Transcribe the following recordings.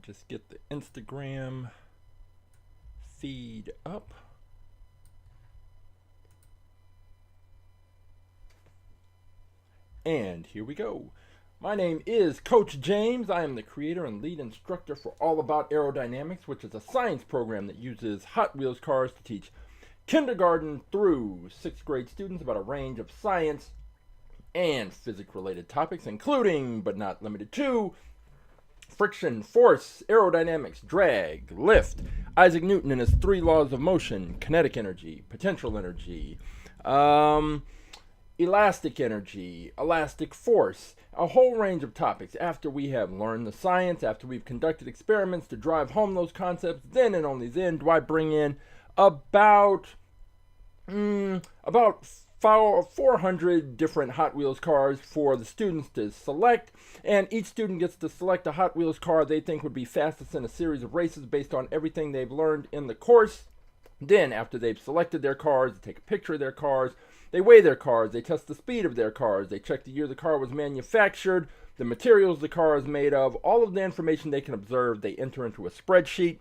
just get the Instagram feed up. And here we go. My name is Coach James. I am the creator and lead instructor for All About Aerodynamics, which is a science program that uses Hot Wheels cars to teach kindergarten through 6th grade students about a range of science and physics-related topics, including, but not limited to, friction, force, aerodynamics, drag, lift, Isaac Newton and his 3 laws of motion, kinetic energy, potential energy, elastic energy, elastic force, a whole range of topics. After we have learned the science, after we've conducted experiments to drive home those concepts, then and only then do I bring in about 400 different Hot Wheels cars for the students to select, and each student gets to select a Hot Wheels car they think would be fastest in a series of races based on everything they've learned in the course. Then, after they've selected their cars, they take a picture of their cars, they weigh their cars, they test the speed of their cars, they check the year the car was manufactured, the materials the car is made of, all of the information they can observe, they enter into a spreadsheet.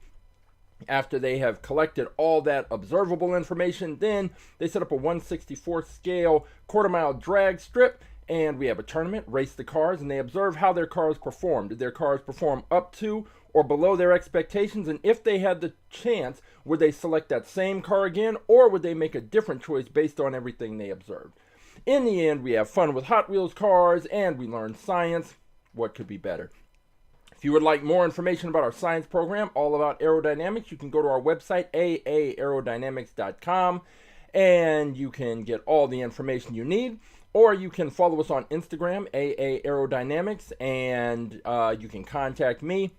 After they have collected all that observable information, then they set up a 1/64th scale quarter-mile drag strip, and we have a tournament, race the cars, and they observe how their cars perform. Did their cars perform up to or below their expectations? And if they had the chance, would they select that same car again, or would they make a different choice based on everything they observed? In the end, we have fun with Hot Wheels cars, and we learn science. What could be better? If you would like more information about our science program, All About Aerodynamics, you can go to our website, aerodynamics.com, and you can get all the information you need. Or you can follow us on Instagram, Aerodynamics, and you can contact me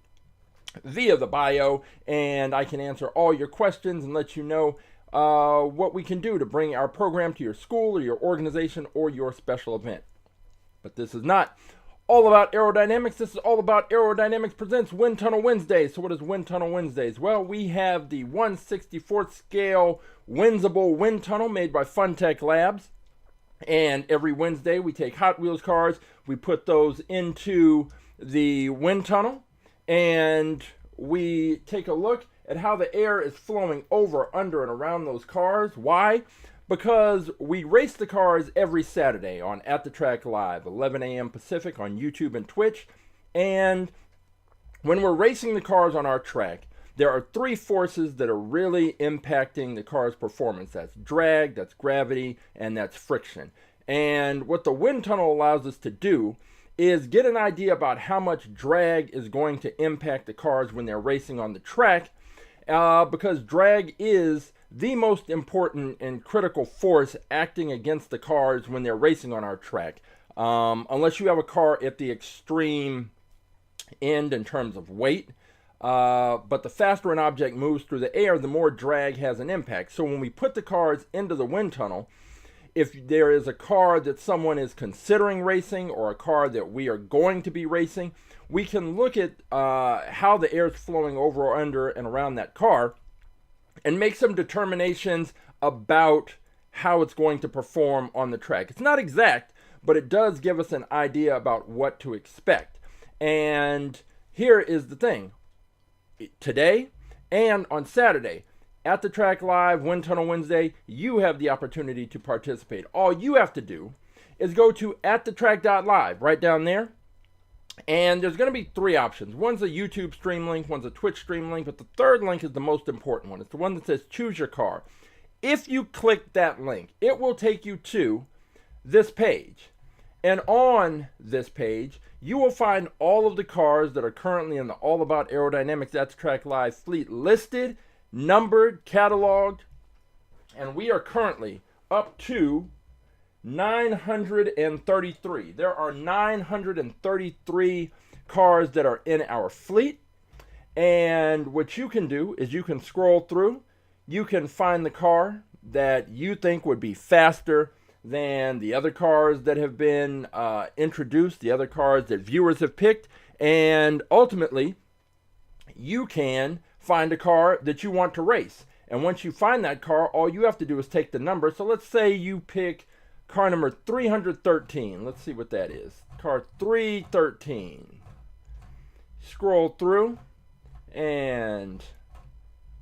via the bio, and I can answer all your questions and let you know what we can do to bring our program to your school or your organization or your special event. But this is not All About Aerodynamics. This is All About Aerodynamics presents Wind Tunnel Wednesdays. So what is Wind Tunnel Wednesdays? Well, we have the 1/64th scale Windsible Wind Tunnel made by Funtech Labs. And every Wednesday we take Hot Wheels cars, we put those into the wind tunnel, and we take a look at how the air is flowing over, under, and around those cars. Why? Because we race the cars every Saturday on AtTheTrack.live, 11 a.m. Pacific on YouTube and Twitch. And when we're racing the cars on our track, there are 3 forces that are really impacting the car's performance. That's drag, that's gravity, and that's friction. And what the wind tunnel allows us to do is get an idea about how much drag is going to impact the cars when they're racing on the track, because drag is the most important and critical force acting against the cars when they're racing on our track. Unless you have a car at the extreme end in terms of weight, but the faster an object moves through the air, the more drag has an impact. So when we put the cars into the wind tunnel, if there is a car that someone is considering racing or a car that we are going to be racing, we can look at how the air is flowing over or under and around that car and make some determinations about how it's going to perform on the track. It's not exact, but it does give us an idea about what to expect. And here is the thing. Today and on Saturday, at the Track Live, Wind Tunnel Wednesday, you have the opportunity to participate. All you have to do is go to AtTheTrack.live, right down there. And there's going to be 3 options. One's a YouTube stream link, one's a Twitch stream link, but the third link is the most important one. It's the one that says choose your car. If you click that link, it will take you to this page. And on this page, you will find all of the cars that are currently in the All About Aerodynamics AtTheTrack Live fleet listed, numbered, cataloged, and we are currently up to 933. There are 933 cars that are in our fleet, and what you can do is you can scroll through, you can find the car that you think would be faster than the other cars that have been introduced, the other cars that viewers have picked, and ultimately you can find a car that you want to race. And once you find that car, all you have to do is take the number. So let's say you pick car number 313. Let's see what that is. Car 313. Scroll through, And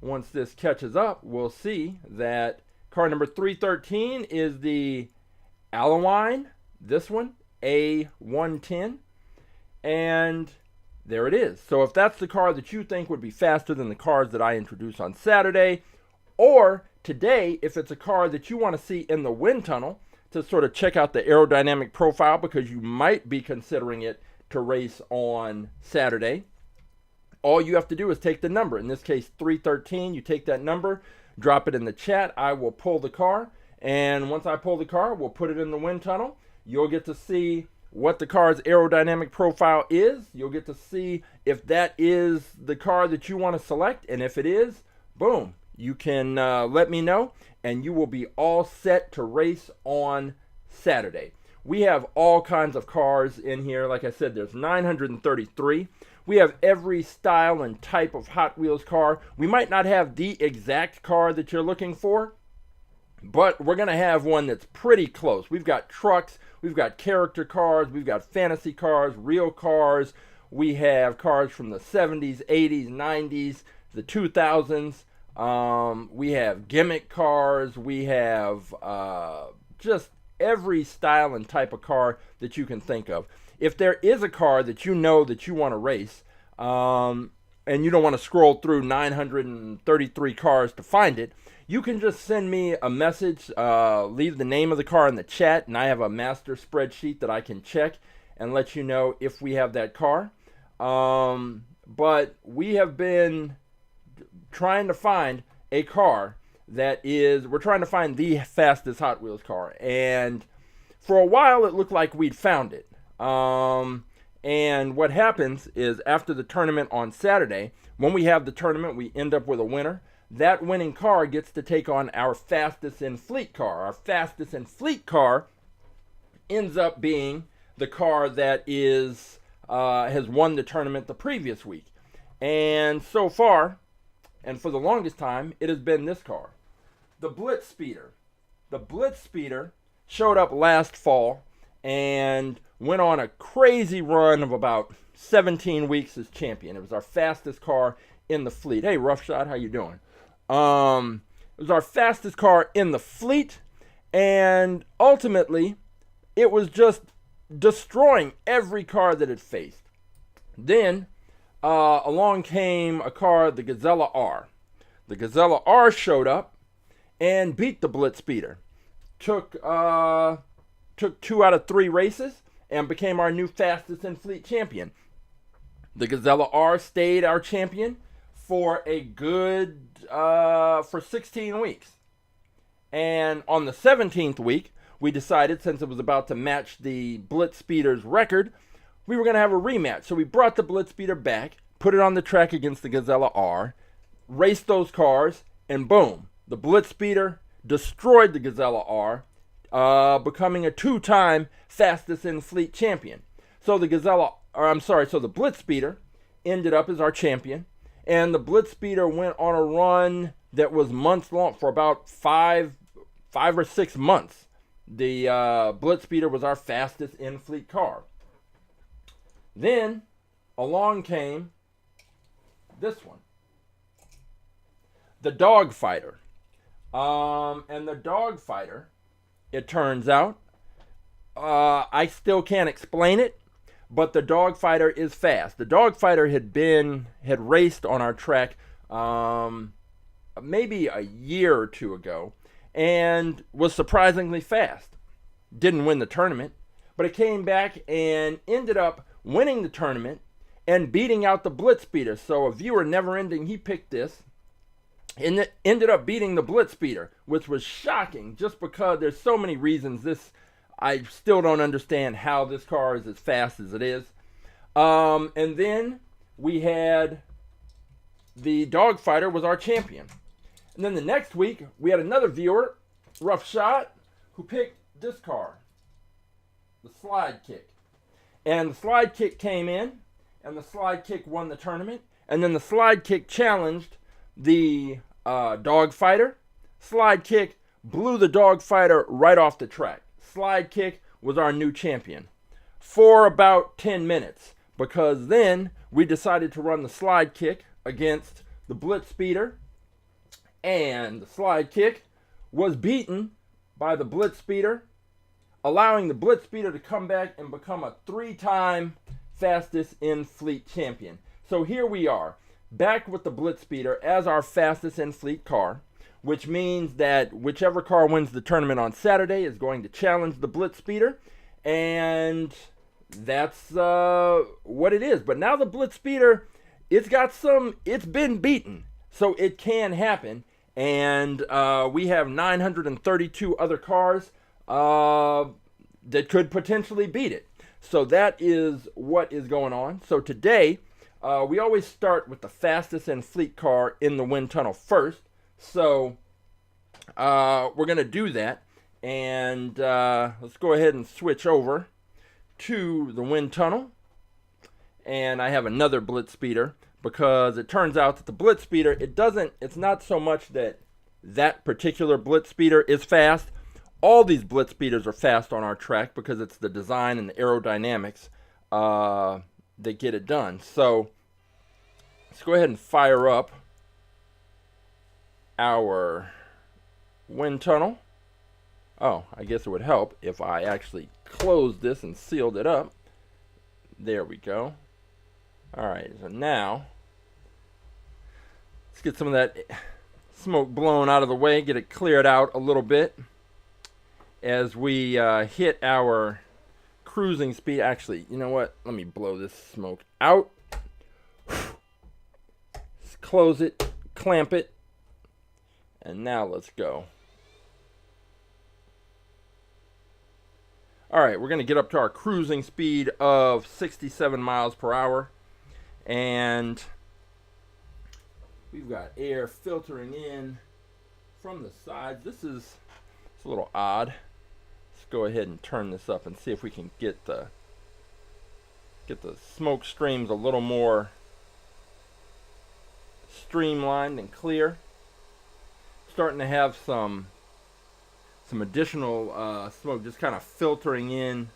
once this catches up, we'll see that car number 313 is the Alewine, this one, A110. And there it is. So if that's the car that you think would be faster than the cars that I introduced on Saturday, or today, if it's a car that you want to see in the wind tunnel to sort of check out the aerodynamic profile because you might be considering it to race on Saturday, all you have to do is take the number. In this case, 313. You take that number, drop it in the chat. I will pull the car. And once I pull the car, we'll put it in the wind tunnel. You'll get to see what the car's aerodynamic profile is. You'll get to see if that is the car that you want to select. And if it is, boom, you can let me know. And you will be all set to race on Saturday. We have all kinds of cars in here. Like I said, there's 933. We have every style and type of Hot Wheels car. We might not have the exact car that you're looking for, but we're going to have one that's pretty close. We've got trucks, we've got character cars, we've got fantasy cars, real cars. We have cars from the 70s, 80s, 90s, the 2000s. We have gimmick cars. We have just every style and type of car that you can think of. If there is a car that you know that you want to race, and you don't want to scroll through 933 cars to find it, you can just send me a message, leave the name of the car in the chat, and I have a master spreadsheet that I can check and let you know if we have that car. But we have been trying to find a car we're trying to find the fastest Hot Wheels car. And for a while, it looked like we'd found it. And what happens is after the tournament on Saturday, when we have the tournament, we end up with a winner. That winning car gets to take on our fastest in fleet car. Our fastest in fleet car ends up being the car that has won the tournament the previous week. And so far, and for the longest time, it has been this car, the BlitzSpeeder. The BlitzSpeeder showed up last fall and went on a crazy run of about 17 weeks as champion. It was our fastest car in the fleet. Hey, Rough Shot, how you doing? It was our fastest car in the fleet, and ultimately, it was just destroying every car that it faced. Then, along came a car, the Gazella R. The Gazella R showed up and beat the BlitzSpeeder. Took 2 out of 3 races and became our new fastest in fleet champion. The Gazella R stayed our champion for a good for 16 weeks. And on the 17th week, we decided, since it was about to match the BlitzSpeeder's record, we were going to have a rematch. So we brought the BlitzSpeeder back, put it on the track against the Gazella R, raced those cars, and boom, the BlitzSpeeder destroyed the Gazella R, becoming a 2-time fastest in fleet champion. So the BlitzSpeeder ended up as our champion, and the BlitzSpeeder went on a run that was months long, for about 5 or 6 months. The BlitzSpeeder was our fastest in fleet car. Then along came this one, the Dogfighter. And the Dogfighter, it turns out, I still can't explain it, but the Dogfighter is fast. The Dogfighter had raced on our track maybe a year or 2 ago and was surprisingly fast. Didn't win the tournament, but it came back and ended up winning the tournament and beating out the BlitzSpeeder. So a viewer Never Ending, he picked this and it ended up beating the BlitzSpeeder, which was shocking just because there's so many reasons I still don't understand how this car is as fast as it is. And then we had the Dogfighter was our champion. And then the next week, we had another viewer, Rough Shot, who picked this car, the Slide Kick. And the Slide Kick came in, and the Slide Kick won the tournament. And then the Slide Kick challenged the Dogfighter. Slide Kick blew the Dogfighter right off the track. Slide Kick was our new champion for about 10 minutes, because then we decided to run the Slide Kick against the BlitzSpeeder, and the slide kick was beaten by the BlitzSpeeder, allowing the BlitzSpeeder to come back and become a 3-time fastest in fleet champion. So here we are, back with the BlitzSpeeder as our fastest in fleet car, which means that whichever car wins the tournament on Saturday is going to challenge the BlitzSpeeder, and that's what it is. But now the BlitzSpeeder, it's been beaten, so it can happen, and we have 932 other cars that could potentially beat it. So that is what is going on. So today, we always start with the fastest in fleet car in the wind tunnel first. So we're going to do that. And let's go ahead and switch over to the wind tunnel. And I have another BlitzSpeeder, because it turns out that the BlitzSpeeder, it's not so much that particular BlitzSpeeder is fast. All these BlitzSpeeders are fast on our track because it's the design and the aerodynamics that get it done. So let's go ahead and fire up our wind tunnel. Oh, I guess it would help if I actually closed this and sealed it up. There we go. All right, so now let's get some of that smoke blown out of the way, get it cleared out a little bit as we hit our cruising speed. Actually, you know what? Let me blow this smoke out. Just close it, clamp it, and now let's go. All right, we're going to get up to our cruising speed of 67 miles per hour. And we've got air filtering in from the sides. It's a little odd. Let's go ahead and turn this up and see if we can get the smoke streams a little more streamlined and clear. Starting to have some additional smoke just kind of filtering in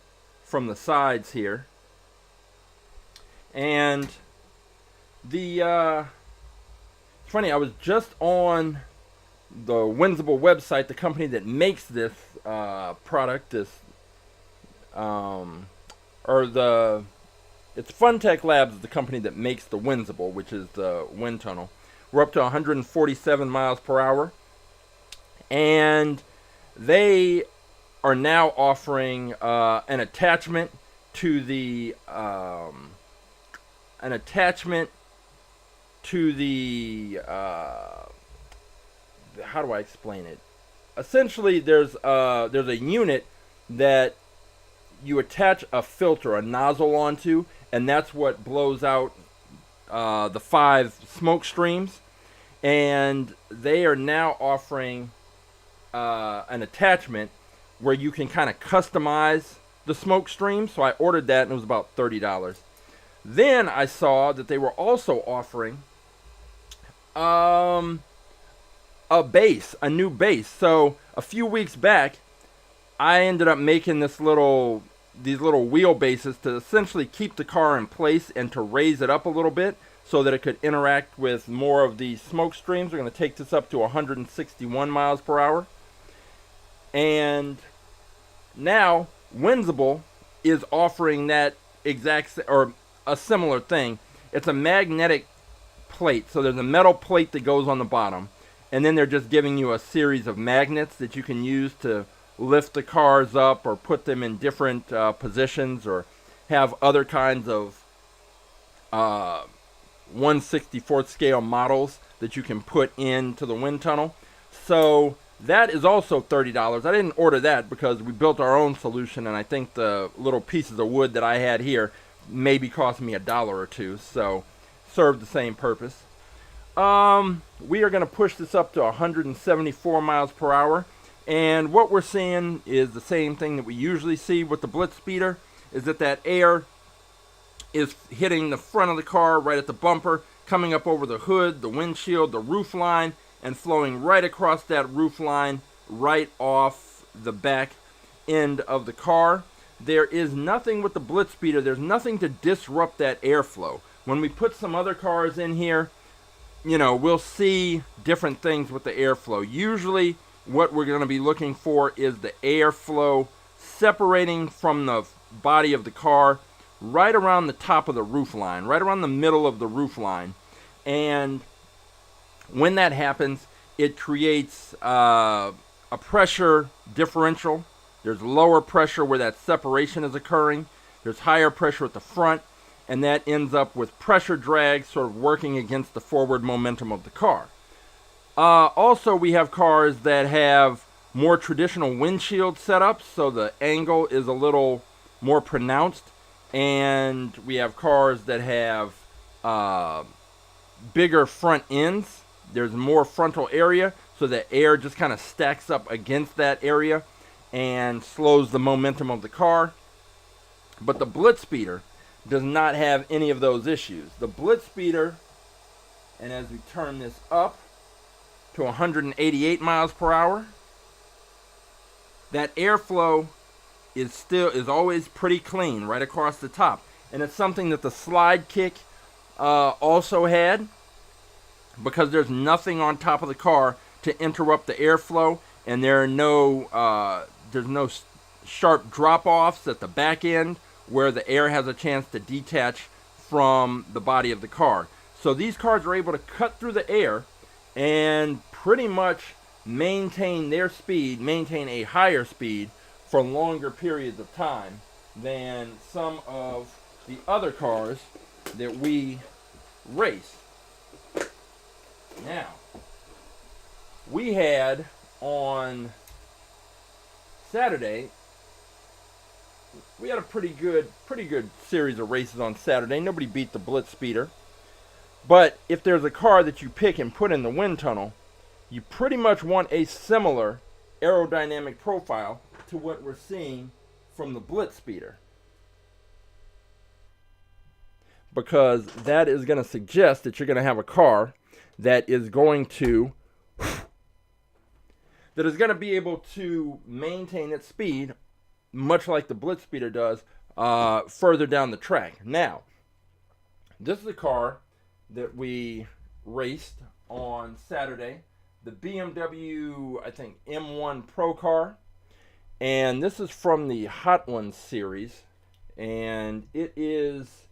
from the sides here. And it's funny, I was just on the Windsible website, the company that makes this product, it's Funtech Labs is the company that makes the Windsible, which is the wind tunnel. We're up to 147 miles per hour, and they are now offering an attachment to the how do I explain it? Essentially, there's a unit that you attach a filter, a nozzle onto, and that's what blows out the 5 smoke streams. And they are now offering an attachment where you can kind of customize the smoke stream. So I ordered that, and it was about $30. Then I saw that they were also offering a new base. So a few weeks back, I ended up making these little wheelbases to essentially keep the car in place and to raise it up a little bit so that it could interact with more of the smoke streams. We're going to take this up to 161 miles per hour. And now Windsible is offering that or a similar thing. It's a magnetic plate. So there's a metal plate that goes on the bottom, and then they're just giving you a series of magnets that you can use to lift the cars up or put them in different positions, or have other kinds of 1/64 scale models that you can put into the wind tunnel. So that is also $30. I didn't order that because we built our own solution, and I think the little pieces of wood that I had here maybe cost me $1 or $2, so served the same purpose. We are going to push this up to 174 miles per hour, and what we're seeing is the same thing that we usually see with the BlitzSpeeder, is that air is hitting the front of the car right at the bumper, coming up over the hood, the windshield, the roof line, and flowing right across that roof line, right off the back end of the car. There is nothing with the BlitzSpeeder, there's nothing to disrupt that airflow. When we put some other cars in here, we'll see different things with the airflow. Usually what we're going to be looking for is the airflow separating from the body of the car right around the top of the roof line, right around the middle of the roof line. And when that happens, it creates a pressure differential. There's lower pressure where that separation is occurring. There's higher pressure at the front, and that ends up with pressure drag sort of working against the forward momentum of the car. Also, we have cars that have more traditional windshield setups, so the angle is a little more pronounced. And we have cars that have bigger front ends. There's more frontal area, so the air just kind of stacks up against that area and slows the momentum of the car. But the BlitzSpeeder does not have any of those issues. The BlitzSpeeder, and as we turn this up to 188 miles per hour, that airflow is always pretty clean right across the top. And it's something that the slide kick also had, because there's nothing on top of the car to interrupt the airflow, and there's no sharp drop-offs at the back end where the air has a chance to detach from the body of the car. So these cars are able to cut through the air and pretty much maintain their speed, maintain a higher speed for longer periods of time than some of the other cars that we race. Now, we had on Saturday, we had a pretty good series of races on Saturday. Nobody beat the BlitzSpeeder. But if there's a car that you pick and put in the wind tunnel, you pretty much want a similar aerodynamic profile to what we're seeing from the BlitzSpeeder, because that is going to suggest that you're going to have a car that is going to be able to maintain its speed much like the BlitzSpeeder does further down the track. Now, this is a car that we raced on Saturday, the BMW, I think, M1 Procar. And this is from the Hot Ones series. And it is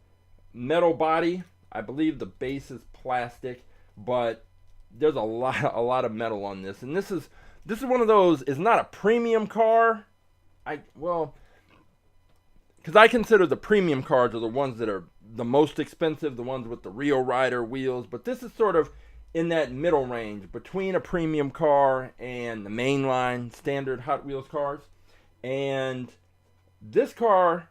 metal body. I believe the base is plastic, but there's a lot of metal on this. And this is one of those, it's not a premium car. Because I consider the premium cars are the ones that are the most expensive, the ones with the Rio Rider wheels. But this is sort of in that middle range between a premium car and the mainline standard Hot Wheels cars. And this car,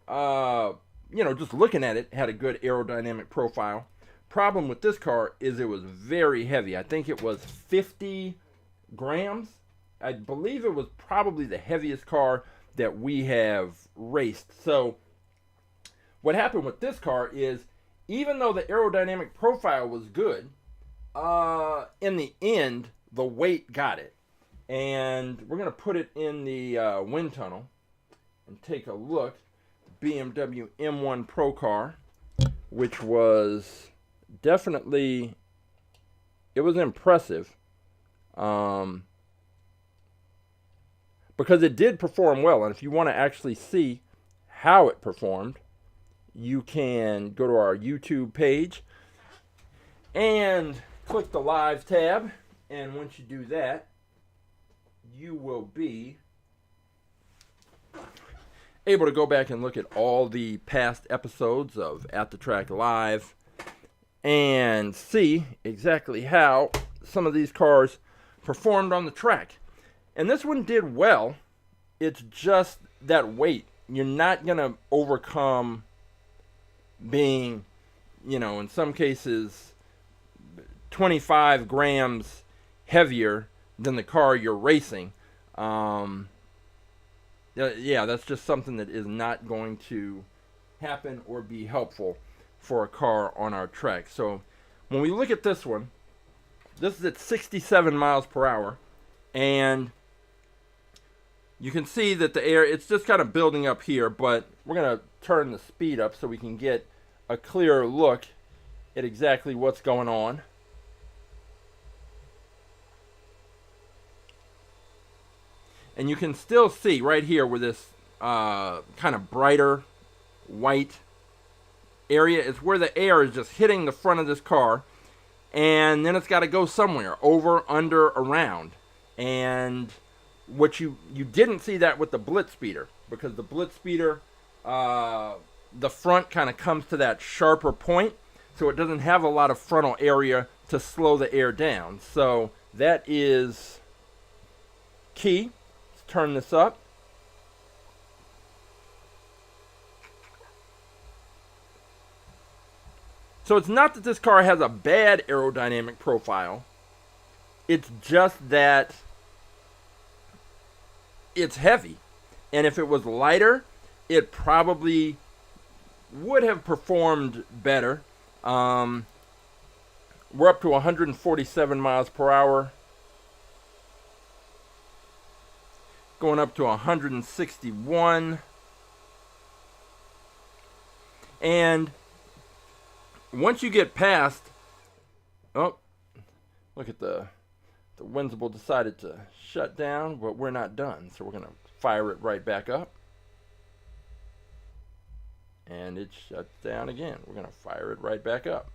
just looking at it, had a good aerodynamic profile. Problem with this car is it was very heavy. I think it was 50 grams. I believe it was probably the heaviest car that we have raced. So what happened with this car is, even though the aerodynamic profile was good, in the end, the weight got it. And we're going to put it in the wind tunnel and take a look. BMW M1 Procar, which was definitely, it was impressive. Because it did perform well. And if you want to actually see how it performed, you can go to our YouTube page and click the live tab. And once you do that, you will be able to go back and look at all the past episodes of AtTheTrack.live and see exactly how some of these cars performed on the track. And this one did well. It's just that weight. You're not going to overcome being, in some cases, 25 grams heavier than the car you're racing. That's just something that is not going to happen or be helpful for a car on our track. So when we look at this one, this is at 67 miles per hour. And you can see that the air, it's just kind of building up here, but we're going to turn the speed up so we can get a clearer look at exactly what's going on. And you can still see right here where this kind of brighter white area is where the air is just hitting the front of this car, and then it's got to go somewhere, over, under, around. And what you didn't see that with the BlitzSpeeder, because the BlitzSpeeder, the front kind of comes to that sharper point, so it doesn't have a lot of frontal area to slow the air down. So that is key. Let's turn this up. So it's not that this car has a bad aerodynamic profile. It's just that it's heavy. And if it was lighter, it probably would have performed better. We're up to 147 miles per hour. Going up to 161. And once you get past, oh, look at the Windsible decided to shut down, but we're not done. So we're going to fire it right back up. And it shuts down again. We're going to fire it right back up.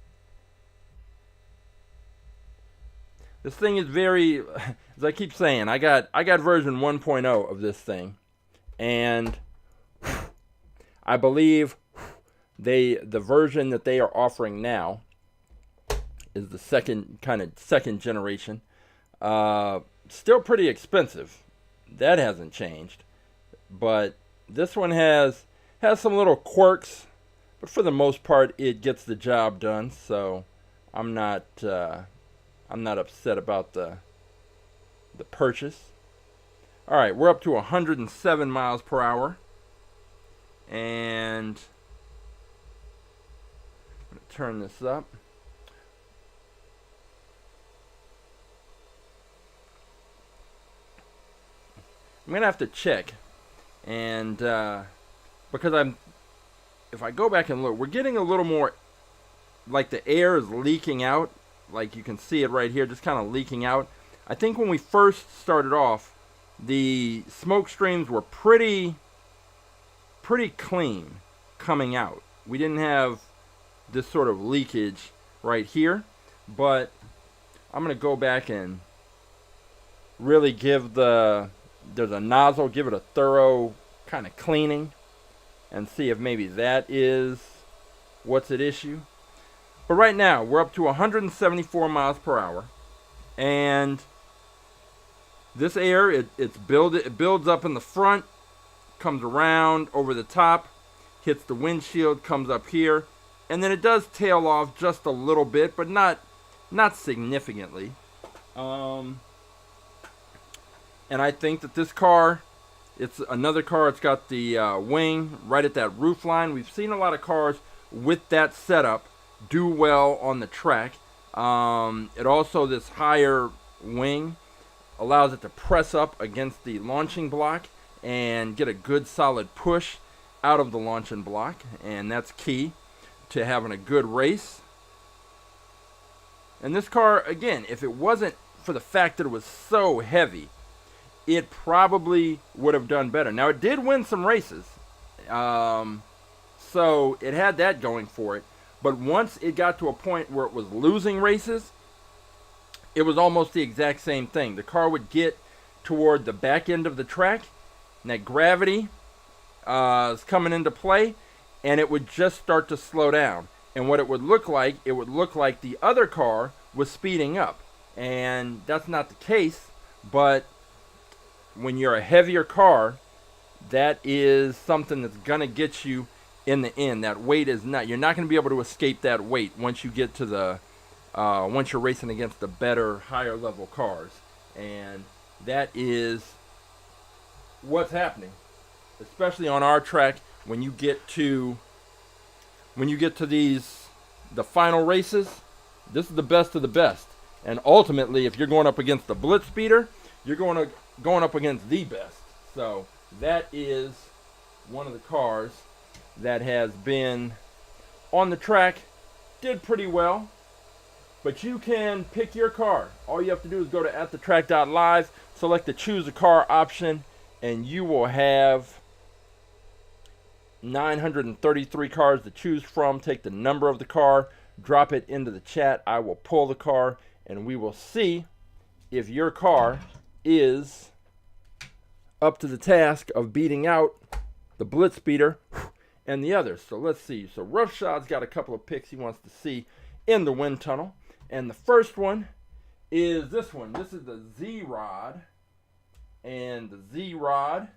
This thing is very, as I keep saying, I got version 1.0 of this thing. And I believe the version that they are offering now is the second generation. Still pretty expensive. That hasn't changed. But this one has some little quirks, but for the most part it gets the job done. So I'm not upset about the purchase. All right, we're up to 107 miles per hour, and I'm going to turn this up. I'm going to have to check, and because if I go back and look, we're getting a little more, like the air is leaking out, like you can see it right here, just kind of leaking out. I think when we first started off, the smoke streams were pretty clean coming out. We didn't have this sort of leakage right here, but I'm going to go back and really give there's a nozzle, give it a thorough kind of cleaning and see if maybe that is what's at issue. But right now, we're up to 174 miles per hour, and this air, it builds up in the front, comes around over the top, hits the windshield, comes up here, and then it does tail off just a little bit, but not significantly. And I think that this car, it's another car. It's got the wing right at that roof line. We've seen a lot of cars with that setup do well on the track. It also, this higher wing allows it to press up against the launching block and get a good solid push out of the launching block, and that's key to having a good race. And this car, again, if it wasn't for the fact that it was so heavy, it probably would have done better. Now, it did win some races, so it had that going for it. But once it got to a point where it was losing races, it was almost the exact same thing. The car would get toward the back end of the track, and that gravity is coming into play, and it would just start to slow down. And what it would look like the other car was speeding up. And that's not the case, but when you're a heavier car, that is something that's going to get you in the end. That weight is not, you're not going to be able to escape that weight once you get to the, once you're racing against the better, higher level cars. And that is what's happening, especially on our track. When you get to these, the final races, this is the best of the best. And ultimately, if you're going up against the BlitzSpeeder, you're going up against the best. So that is one of the cars that has been on the track, did pretty well. But you can pick your car. All you have to do is go to AtTheTrack.live, select the choose a car option, and you will have 933 cars to choose from. Take the number of the car, drop it into the chat. I will pull the car, and we will see if your car is up to the task of beating out the BlitzSpeeder and the others. So let's see. So Roughshod's got a couple of picks he wants to see in the wind tunnel. And the first one is this one. This is the Z-Rod. And the Z-Rod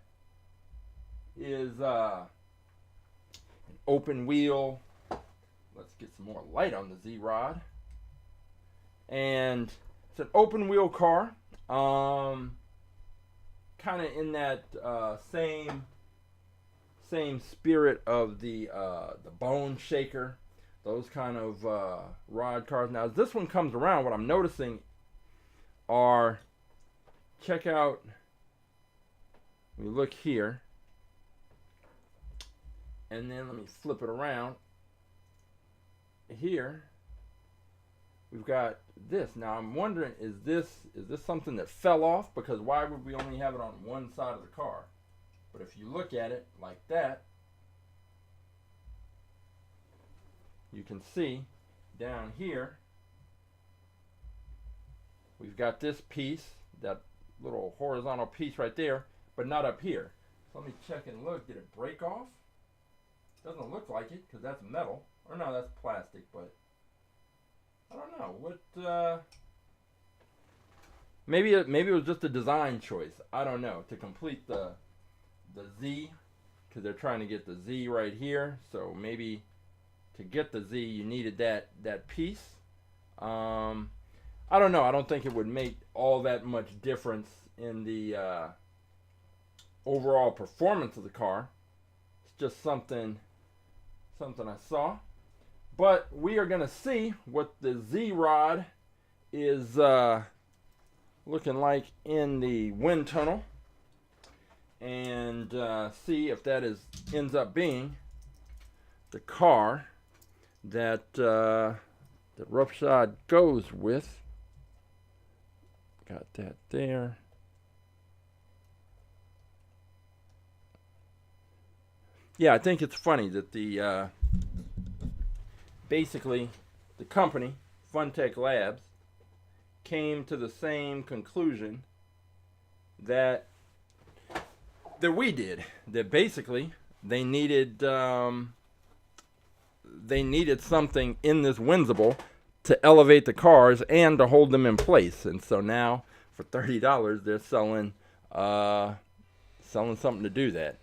is an open wheel. Let's get some more light on the Z-Rod. And it's an open wheel car. Kind of in that same spirit of the Bone Shaker, those kind of rod cars. Now, as this one comes around, what I'm noticing are, check out, we look here, and then let me flip it around. Here, we've got this. Now, I'm wondering, is this something that fell off? Because why would we only have it on one side of the car? But if you look at it like that, you can see down here, we've got this piece, that little horizontal piece right there, but not up here. So let me check and look. Did it break off? Doesn't look like it, because that's metal. Or no, that's plastic, but I don't know. What, maybe it was just a design choice. I don't know. To complete the Z, because they're trying to get the Z right here. So maybe to get the Z, you needed that piece. I don't know. I don't think it would make all that much difference in the overall performance of the car. It's just something I saw. But we are going to see what the Z-Rod is looking like in the wind tunnel, and see if that ends up being the car that Roughshod goes with. Got that there. Yeah, I think it's funny that the basically the company, Funtech Labs, came to the same conclusion that we did. That basically they needed something in this Windsible to elevate the cars and to hold them in place. And so now for $30 they're selling something to do that.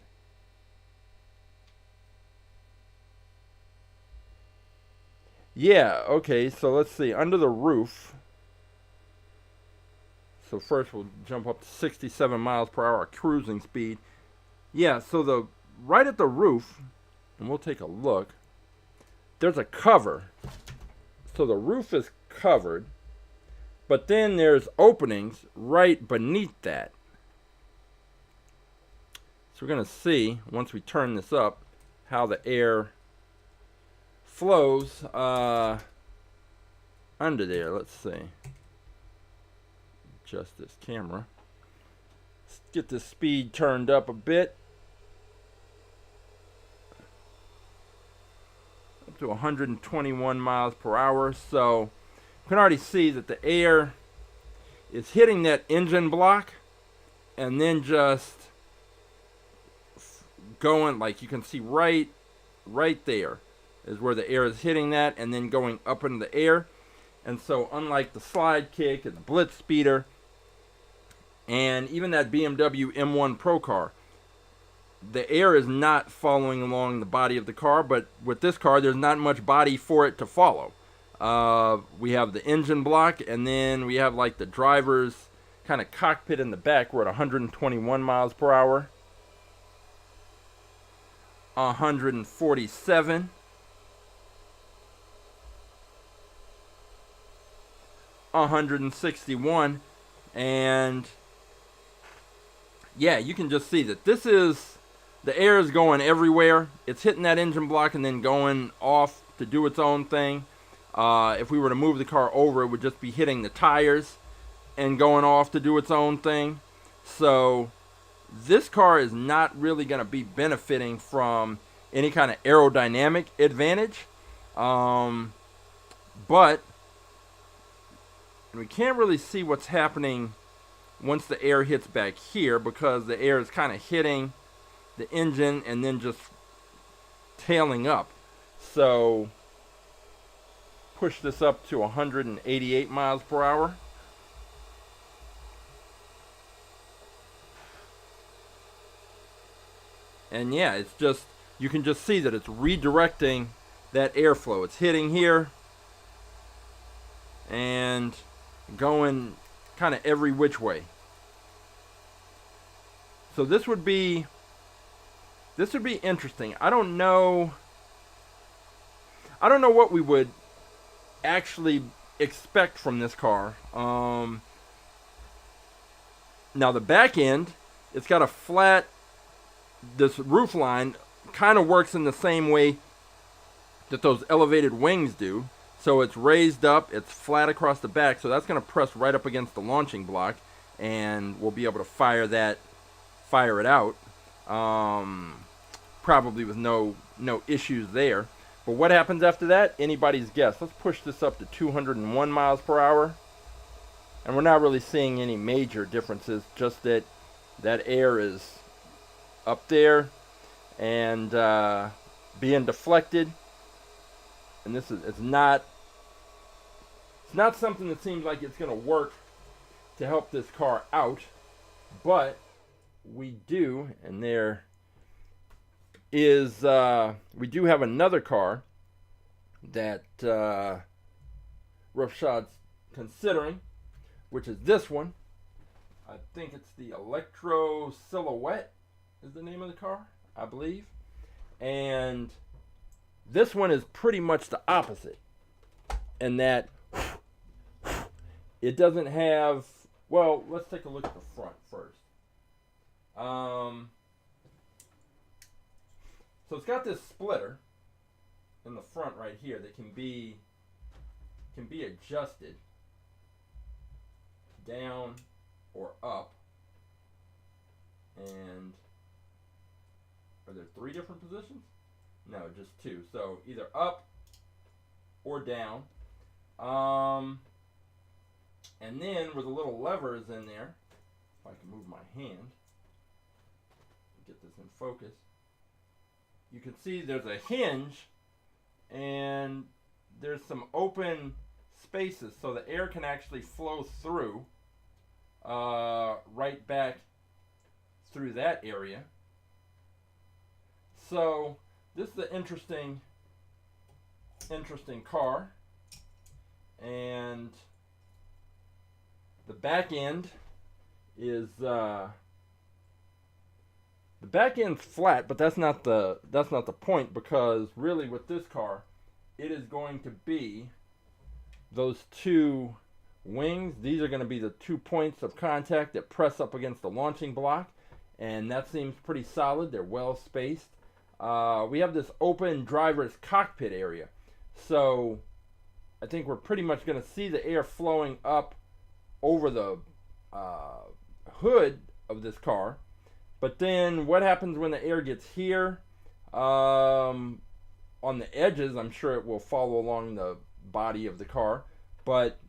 Yeah, okay, so let's see. Under the roof. So first we'll jump up to 67 miles per hour cruising speed. Yeah, so right at the roof, and we'll take a look, there's a cover. So the roof is covered, but then there's openings right beneath that. So we're going to see, once we turn this up, how the air flows under there. Let's see. Adjust this camera. Let's get the speed turned up a bit. Up to 121 miles per hour. So you can already see that the air is hitting that engine block and then just going, like you can see right there is where the air is hitting that and then going up into the air. And so unlike the slide kick and the BlitzSpeeder and even that BMW M1 Procar, the air is not following along the body of the car, but with this car there's not much body for it to follow. We have the engine block, and then we have like the driver's kind of cockpit in the back. We're at 121 miles per hour. 147. 161. And yeah, you can just see that this is, the air is going everywhere. It's hitting that engine block and then going off to do its own thing. If we were to move the car over, it would just be hitting the tires and going off to do its own thing. So this car is not really going to be benefiting from any kind of aerodynamic advantage. But we can't really see what's happening once the air hits back here, because the air is kind of hitting the engine and then just tailing up. So push this up to 188 miles per hour. And yeah, it's just, you can just see that it's redirecting that airflow. It's hitting here and going kind of every which way. So this would be interesting. I don't know what we would actually expect from this car. Now the back end, it's got a flat, this roof line kind of works in the same way that those elevated wings do. So it's raised up, it's flat across the back, so that's going to press right up against the launching block, and we'll be able to fire it out, probably with no issues there. But what happens after that? Anybody's guess. Let's push this up to 201 miles per hour, and we're not really seeing any major differences, just that air is up there and being deflected. And this is, it's not something that seems like it's going to work to help this car out, but we do, and there is, we do have another car that Roughshod's considering, which is this one. I think it's the Electro Silhouette is the name of the car, I believe. And this one is pretty much the opposite, in that it doesn't have, well, let's take a look at the front first. So it's got this splitter in the front right here that can be adjusted down or up. And are there 3 different positions? No, just 2. So either up or down. And then with a little levers in there, if I can move my hand, get this in focus, you can see there's a hinge and there's some open spaces, so the air can actually flow through right back through that area. So this is an interesting car, and the back end is the back end's flat, but that's not the point, because really with this car, it is going to be those 2 wings. These are going to be the 2 points of contact that press up against the launching block, and that seems pretty solid. They're well spaced. We have this open driver's cockpit area, so I think we're pretty much going to see the air flowing up over the hood of this car. But then what happens when the air gets here? On the edges, I'm sure it will follow along the body of the car. But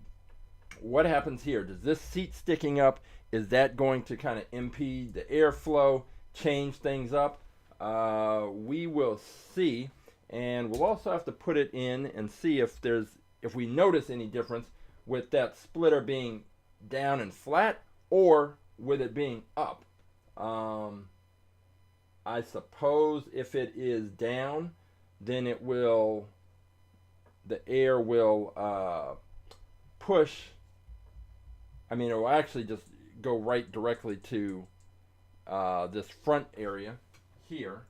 what happens here? Does this seat sticking up, is that going to kind of impede the airflow, change things up? We will see, and we'll also have to put it in and see if we notice any difference with that splitter being down and flat, or with it being up. I suppose if it is down, then the air will push. I mean, it will actually just go right directly to this front area here,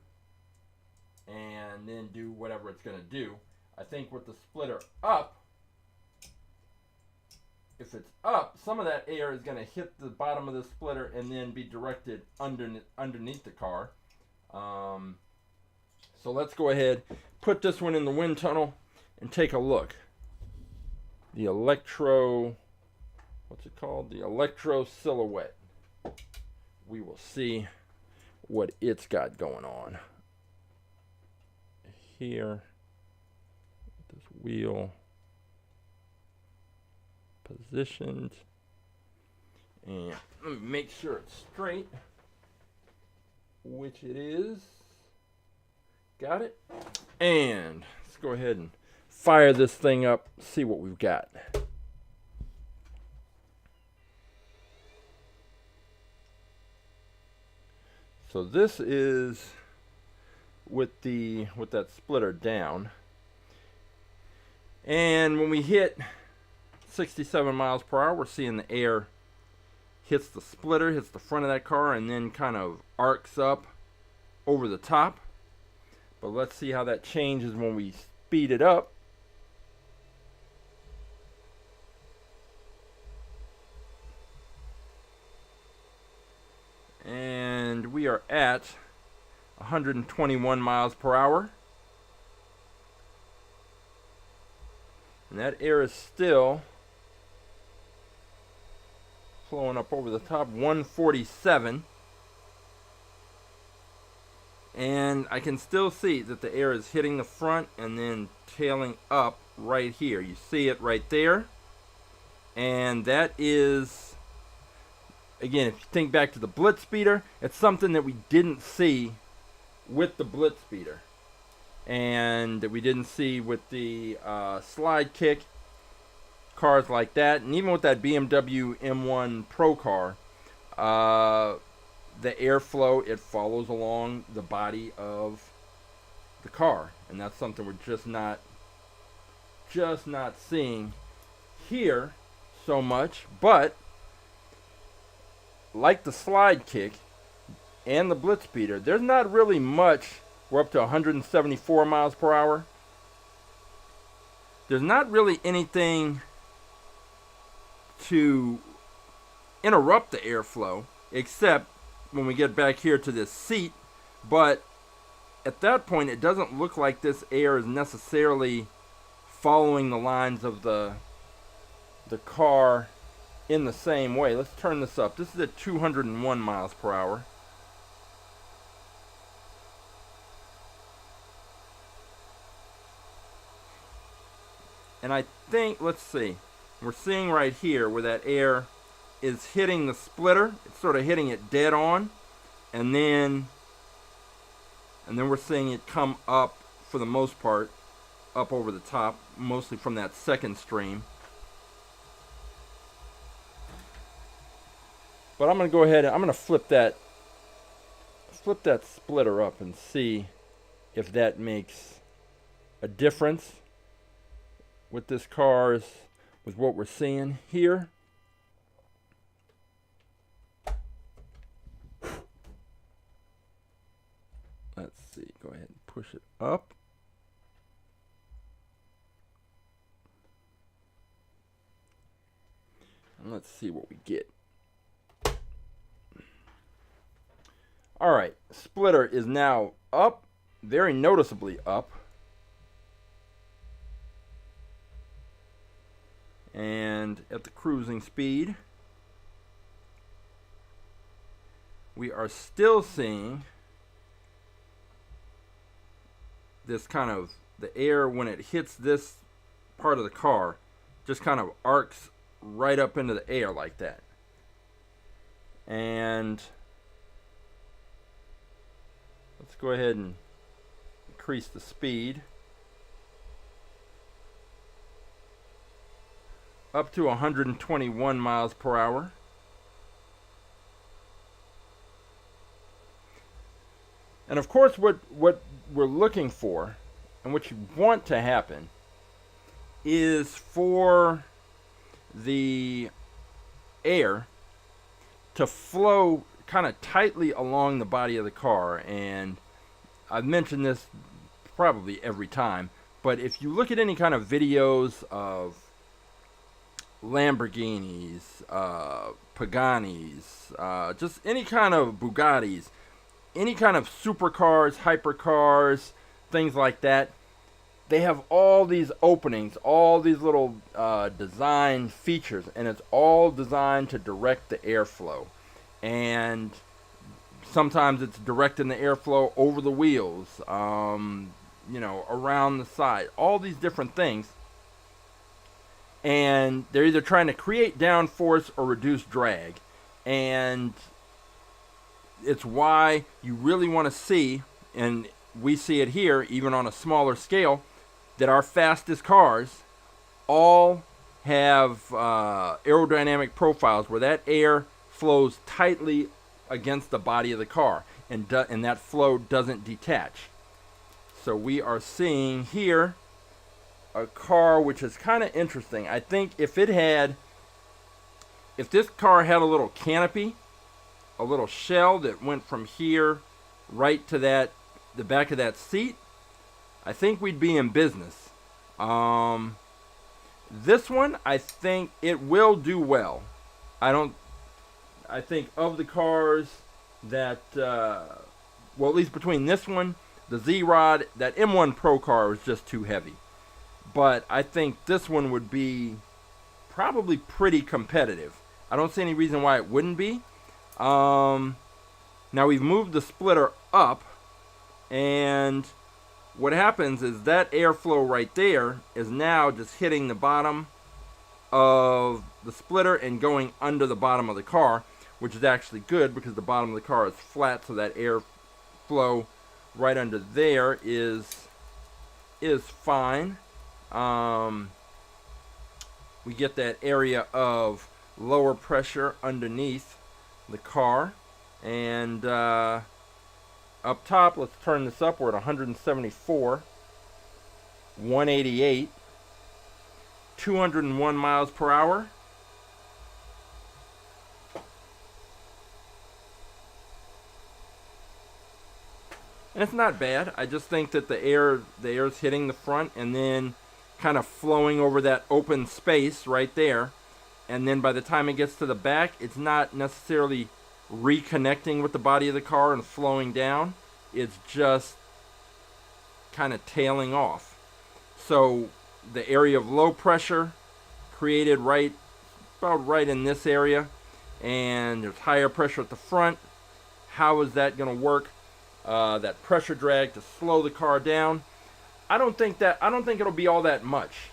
and then do whatever it's going to do. I think with the splitter up, if it's up, some of that air is going to hit the bottom of the splitter and then be directed underneath the car. So let's go ahead, put this one in the wind tunnel, and take a look. The Electro, what's it called? The Electro Silhouette. We will see what it's got going on. Here, this wheel positioned. And let me make sure it's straight, which it is. Got it. And let's go ahead and fire this thing up, see what we've got. So this is with that splitter down. And when we hit 67 miles per hour, we're seeing the air hits the splitter, hits the front of that car, and then kind of arcs up over the top. But let's see how that changes when we speed it up. And we are at 121 miles per hour. And that air is still flowing up over the top, 147. And I can still see that the air is hitting the front and then tailing up right here. You see it right there. And that is, again, if you think back to the BlitzSpeeder, it's something that we didn't see with the BlitzSpeeder. And that we didn't see with the slide kick, cars like that. And even with that BMW M1 Procar, the airflow, it follows along the body of the car. And that's something we're just not seeing here so much. But like the slide kick and the BlitzSpeeder, there's not really much. We're up to 174 miles per hour. There's not really anything to interrupt the airflow except when we get back here to this seat. But at that point, it doesn't look like this air is necessarily following the lines of the car in the same way. Let's turn this up. This is at 201 miles per hour. And I think, let's see, we're seeing right here where that air is hitting the splitter. It's sort of hitting it dead on. And then we're seeing it come up, for the most part, up over the top, mostly from that second stream. But I'm going to go ahead and I'm going to flip that splitter up and see if that makes a difference with this car's, with what we're seeing here. Let's see, go ahead and push it up. And let's see what we get. All right, splitter is now up, very noticeably up. And at the cruising speed, we are still seeing this kind of, the air when it hits this part of the car just kind of arcs right up into the air like that. And let's go ahead and increase the speed up to 121 miles per hour. And of course, what we're looking for and what you want to happen is for the air to flow kind of tightly along the body of the car. And I've mentioned this probably every time, but if you look at any kind of videos of Lamborghinis, Paganis, just any kind of Bugattis, any kind of supercars, hypercars, things like that, they have all these openings, all these little design features, and it's all designed to direct the airflow. And Sometimes it's directing the airflow over the wheels, you know, around the side, all these different things. And they're either trying to create downforce or reduce drag. And it's why you really want to see, and we see it here even on a smaller scale, that our fastest cars all have aerodynamic profiles where that air flows tightly against the body of the car, and that flow doesn't detach. So we are seeing here a car which is kind of interesting. I think if this car had a little canopy, a little shell that went from here right to the back of that seat, I think we'd be in business. This one, I think it will do well. I think of the cars that, well, at least between this one, the Z-Rod, that M1 Procar was just too heavy. But I think this one would be probably pretty competitive. I don't see any reason why it wouldn't be. Now we've moved the splitter up, and what happens is that airflow right there is now just hitting the bottom of the splitter and going under the bottom of the car, which is actually good because the bottom of the car is flat, so that airflow right under there is fine. We get that area of lower pressure underneath the car, and up top, let's turn this up. We're at 174, 188, 201 miles per hour. And it's not bad. I just think that the air's hitting the front and then kind of flowing over that open space right there. And then by the time it gets to the back, it's not necessarily reconnecting with the body of the car and flowing down. It's just kind of tailing off. So the area of low pressure created about right in this area, and there's higher pressure at the front. How is that going to work? That pressure drag to slow the car down. I don't think it'll be all that much.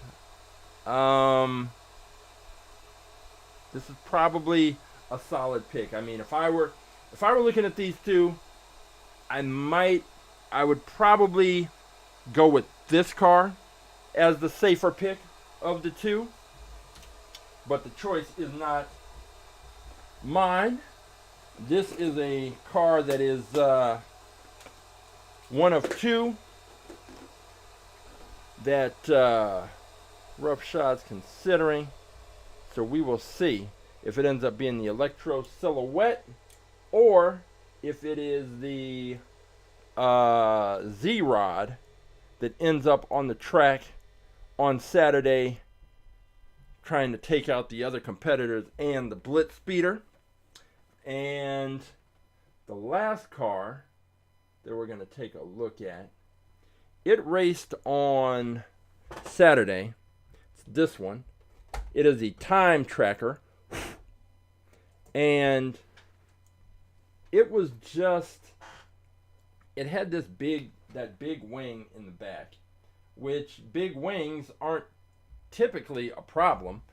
This is probably a solid pick. I mean, if I were looking at these two, I would probably go with this car as the safer pick of the two. But the choice is not mine. This is a car that is one of two that Roughshod's considering. So we will see if it ends up being the Electro Silhouette or if it is the Z-Rod that ends up on the track on Saturday trying to take out the other competitors and the BlitzSpeeder. And the last car that we're going to take a look at, it raced on Saturday. It's this one. It is a time tracker, and it was just, it had that big wing in the back, which big wings aren't typically a problem,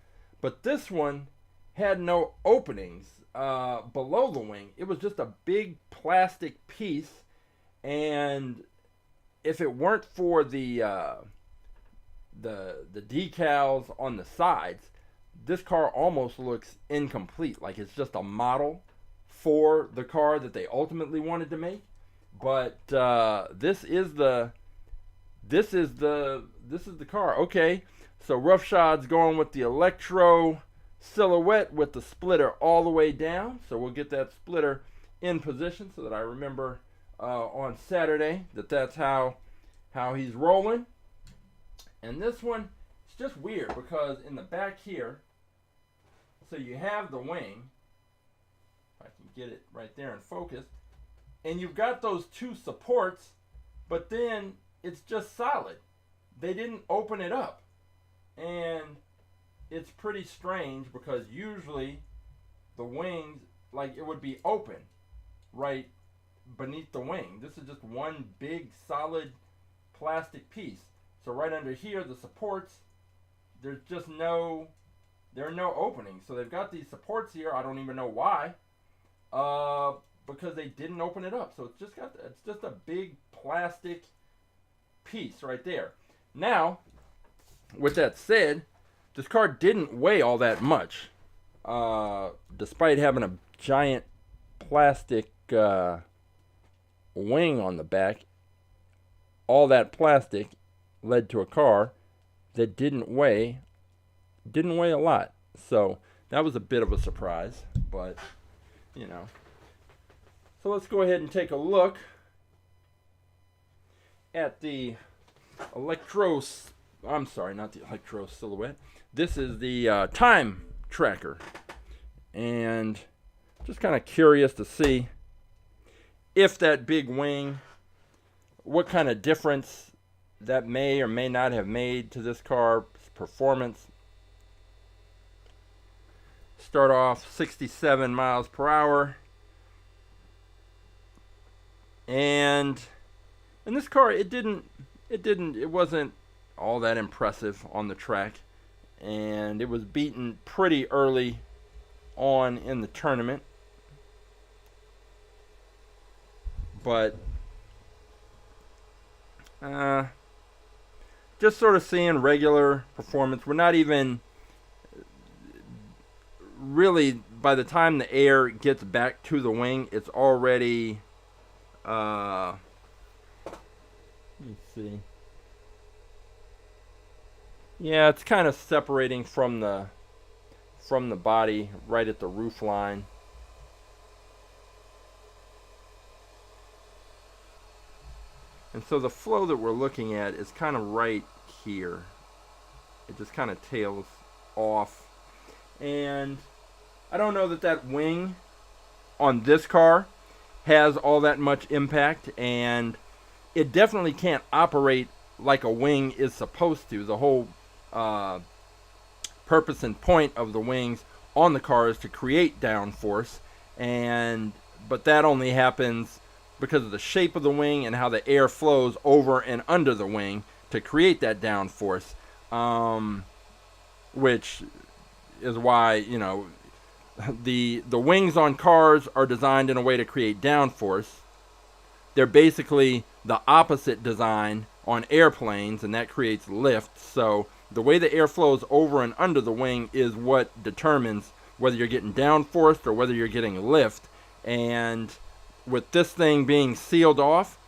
but this one had no openings below the wing. It was just a big plastic piece, and if it weren't for the decals on the sides, this car almost looks incomplete. Like it's just a model for the car that they ultimately wanted to make. But this is the car. Okay, so Roughshod's going with the Electro Silhouette with the splitter all the way down. So we'll get that splitter in position so that I remember on Saturday that's how he's rolling. And this one, it's just weird because in the back here, so you have the wing, if I can get it right there in focus, and you've got those two supports, but then it's just solid. They didn't open it up. And it's pretty strange because usually the wings, like it would be open right beneath the wing. This is just one big solid plastic piece. So right under here, the supports, there's just no, there are no openings. So they've got these supports here. I don't even know why, because they didn't open it up. So it's just a big plastic piece right there. Now, with that said, this car didn't weigh all that much, despite having a giant plastic wing on the back. All that plastic led to a car that didn't weigh a lot. So that was a bit of a surprise, but you know. So let's go ahead and take a look at the I'm sorry, not the Electro Silhouette. This is the time tracker, and just kind of curious to see if that big wing, what kind of difference that may or may not have made to this car's performance. Start off 67 miles per hour, and in this car it wasn't all that impressive on the track, and it was beaten pretty early on in the tournament, but just sort of seeing regular performance. We're not even really, by the time the air gets back to the wing, it's already let me see. Yeah, it's kind of separating from the body right at the roof line. And so the flow that we're looking at is kind of right here. It just kind of tails off. And I don't know that wing on this car has all that much impact, and it definitely can't operate like a wing is supposed to. The whole purpose and point of the wings on the car is to create downforce, but that only happens because of the shape of the wing and how the air flows over and under the wing to create that downforce, which is why, you know, the wings on cars are designed in a way to create downforce. They're basically the opposite design on airplanes, and that creates lift. So the way the air flows over and under the wing is what determines whether you're getting downforced or whether you're getting lift. And with this thing being sealed off,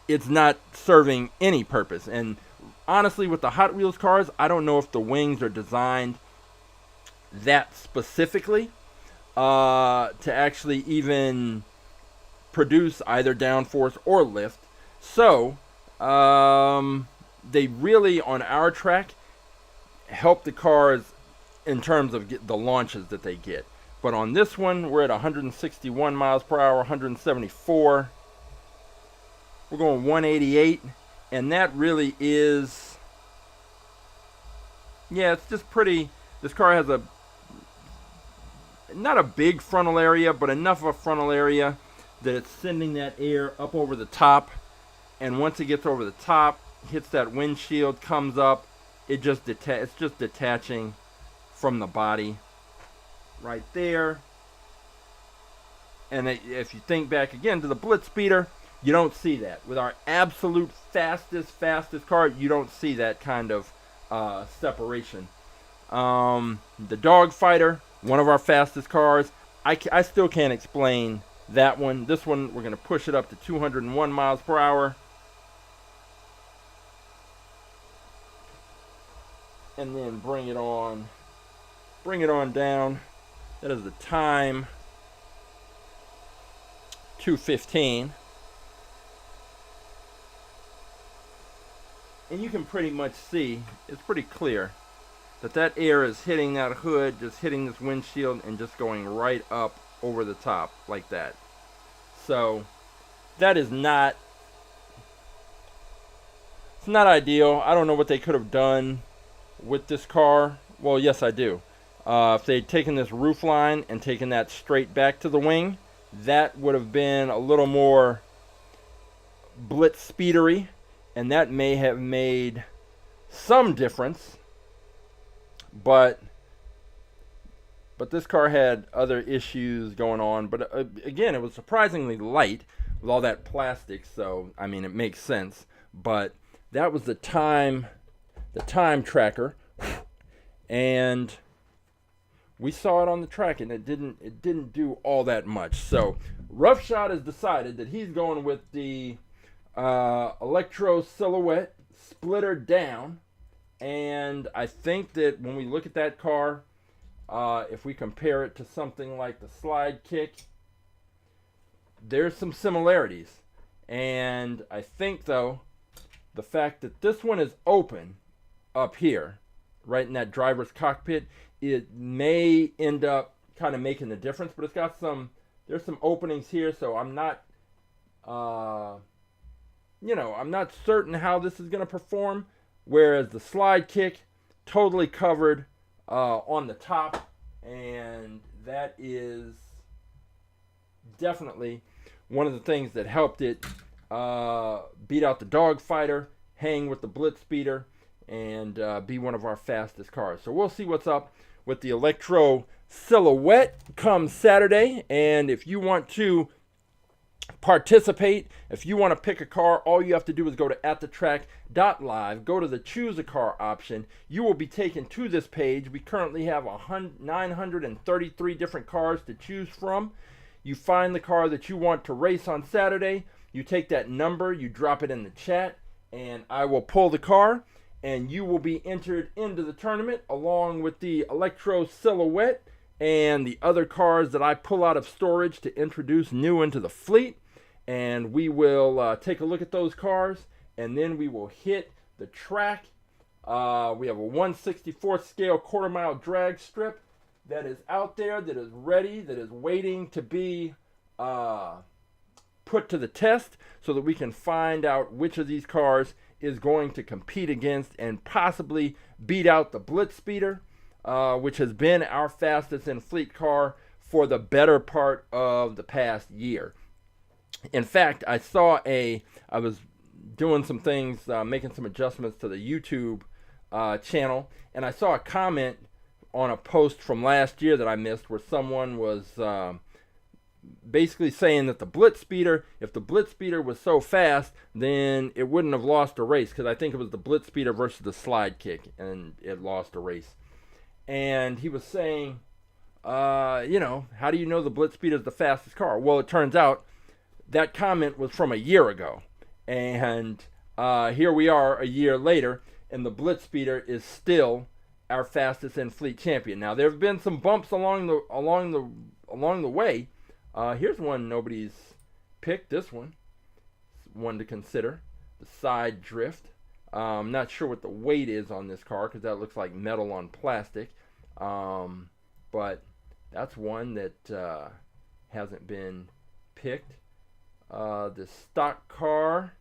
it's not serving any purpose. And honestly, with the Hot Wheels cars, I don't know if the wings are designed that specifically to actually even produce either downforce or lift. So they really, on our track, help the cars in terms of the launches that they get. But on this one, we're at 161 miles per hour, 174. We're going 188, and that really is, yeah, it's just pretty. This car has not a big frontal area, but enough of a frontal area that it's sending that air up over the top. And once it gets over the top, hits that windshield, comes up, it's just detaching from the body right there. And if you think back again to the BlitzSpeeder, you don't see that. With our absolute fastest car, you don't see that kind of separation. The Dogfighter, one of our fastest cars, I still can't explain that one. This one, we're going to push it up to 201 miles per hour. And then bring it on down. That is the time, 2:15. And you can pretty much see, it's pretty clear, that air is hitting that hood, just hitting this windshield, and just going right up over the top like that. So that is not, it's not ideal. I don't know what they could have done with this car. Well, yes, I do. If they'd taken this roof line and taken that straight back to the wing, that would have been a little more BlitzSpeedery, and that may have made some difference, but this car had other issues going on. But again, it was surprisingly light with all that plastic, so I mean, it makes sense. But that was the time tracker, and we saw it on the track, and it didn't do all that much. So Roughshod has decided that he's going with the Electro Silhouette splitter down, and I think that when we look at that car, if we compare it to something like the Slide Kick, there's some similarities. And I think, though, the fact that this one is open up here, right in that driver's cockpit, it may end up kind of making the difference. But it's got there's some openings here, so I'm not, I'm not certain how this is going to perform. Whereas the Slide Kick, totally covered on the top, and that is definitely one of the things that helped it beat out the Dogfighter, hang with the BlitzSpeeder, and be one of our fastest cars. So we'll see what's up with the Electro Silhouette come Saturday. And if you want to participate, if you want to pick a car, all you have to do is go to AtTheTrack.live, go to the choose a car option. You will be taken to this page. We currently have 933 different cars to choose from. You find the car that you want to race on Saturday, you take that number, you drop it in the chat, and I will pull the car, and you will be entered into the tournament along with the Electro Silhouette and the other cars that I pull out of storage to introduce new into the fleet. And we will take a look at those cars, and then we will hit the track. We have a 1/64 scale quarter-mile drag strip that is out there, that is ready, that is waiting to be put to the test, so that we can find out which of these cars is going to compete against and possibly beat out the BlitzSpeeder, which has been our fastest in fleet car for the better part of the past year. In fact, I was doing some things, making some adjustments to the YouTube channel, and I saw a comment on a post from last year that I missed, where someone was basically saying that the BlitzSpeeder, if the BlitzSpeeder was so fast, then it wouldn't have lost a race, because I think it was the BlitzSpeeder versus the Slide Kick, and it lost a race. And he was saying, how do you know the BlitzSpeeder is the fastest car? Well, it turns out that comment was from a year ago, and here we are a year later, and the BlitzSpeeder is still our fastest in fleet champion. Now, there have been some bumps along the way. Here's one nobody's picked. This one to consider, the side drift. I'm not sure what the weight is on this car, because that looks like metal on plastic, but that's one that hasn't been picked. The stock car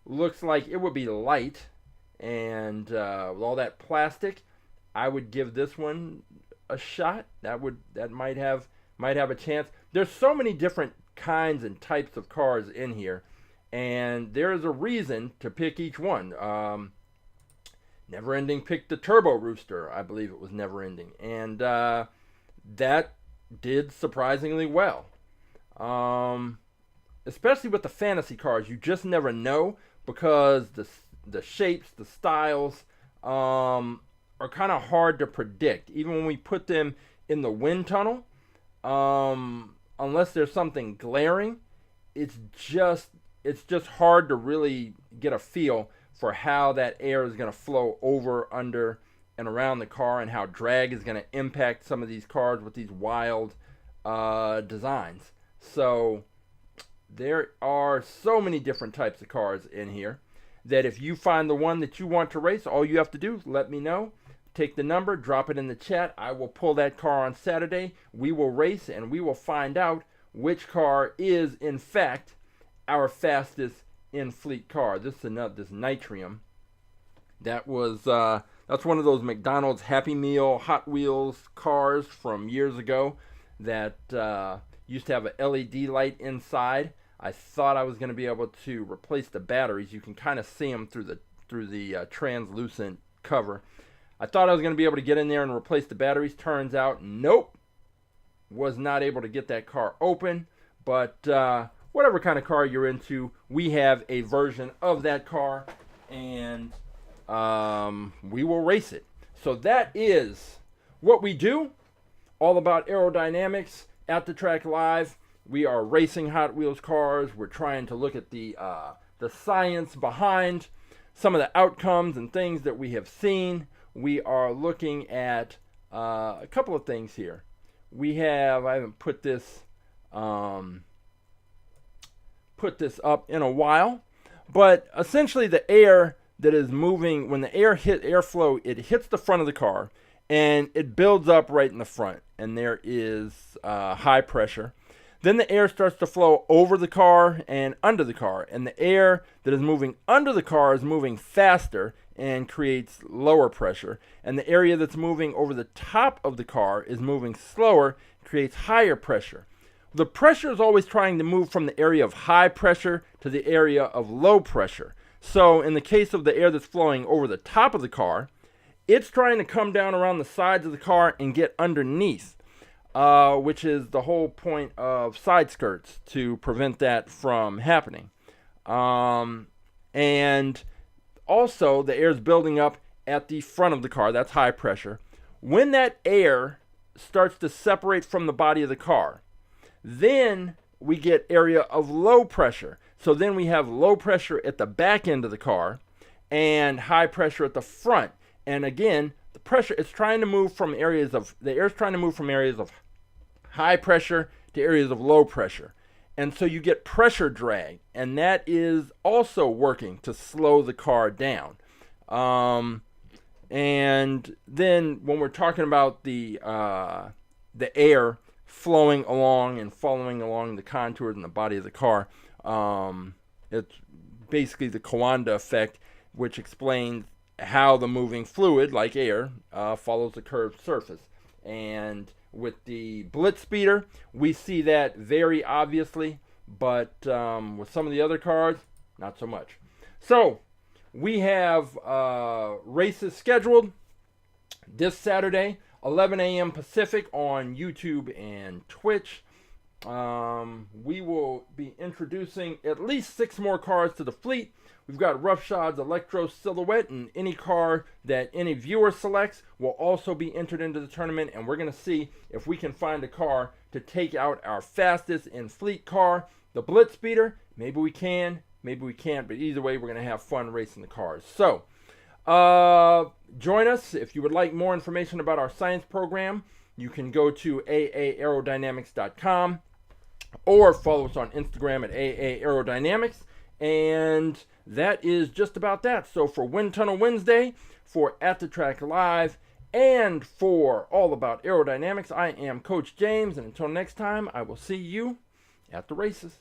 looks like it would be light, and with all that plastic, I would give this one a shot. That might have a chance. There's so many different kinds and types of cars in here, and there is a reason to pick each one. Never Ending picked the Turbo Rooster. I believe it was Never Ending, and that did surprisingly well. Especially with the fantasy cars, you just never know, because the shapes, the styles are kind of hard to predict. Even when we put them in the wind tunnel, unless there's something glaring, it's just hard to really get a feel for how that air is going to flow over, under, and around the car, and how drag is going to impact some of these cars with these wild designs. So there are so many different types of cars in here that if you find the one that you want to race, all you have to do is let me know. Take the number, drop it in the chat. I will pull that car on Saturday. We will race, and we will find out which car is, in fact, our fastest in fleet car. This is this Nitrium. That's one of those McDonald's Happy Meal Hot Wheels cars from years ago that used to have an LED light inside. I thought I was going to be able to replace the batteries. You can kind of see them through the translucent cover. I thought I was going to be able to get in there and replace the batteries. Turns out, nope. Was not able to get that car open. But whatever kind of car you're into, we have a version of that car, and we will race it. So that is what we do. All about aerodynamics at the track live. We are racing Hot Wheels cars. We're trying to look at the science behind some of the outcomes and things that we have seen. We are looking at a couple of things here. I haven't put this up in a while, but essentially the air that is moving, when the airflow, it hits the front of the car and it builds up right in the front, and there is high pressure. Then the air starts to flow over the car and under the car, and the air that is moving under the car is moving faster and creates lower pressure, and the area that's moving over the top of the car is moving slower, creates higher pressure. The pressure is always trying to move from the area of high pressure to the area of low pressure. So in the case of the air that's flowing over the top of the car, it's trying to come down around the sides of the car and get underneath, which is the whole point of side skirts, to prevent that from happening. And also, the air is building up at the front of the car. That's high pressure. When that air starts to separate from the body of the car, then we get area of low pressure. So then we have low pressure at the back end of the car and high pressure at the front. And again, the pressure is trying to move from the air is trying to move from areas of high pressure to areas of low pressure. And so you get pressure drag, and that is also working to slow the car down. And then when we're talking about the air flowing along and following along the contours in the body of the car, it's basically the Coanda effect, which explains how the moving fluid, like air, follows the curved surface. And with the BlitzSpeeder, we see that very obviously, but with some of the other cars, not so much. So we have races scheduled this Saturday, 11 a.m. Pacific on YouTube and Twitch. We will be introducing at least 6 more cars to the fleet. We've got Roughshod's Electro Silhouette, and any car that any viewer selects will also be entered into the tournament, and we're going to see if we can find a car to take out our fastest in fleet car, the BlitzSpeeder. Maybe we can, maybe we can't, but either way, we're going to have fun racing the cars. So, join us. If you would like more information about our science program, you can go to aerodynamics.com or follow us on Instagram at aerodynamics. And that is just about that. So for Wind Tunnel Wednesday, for At The Track Live, and for All About Aerodynamics, I am Coach James. And until next time, I will see you at the races.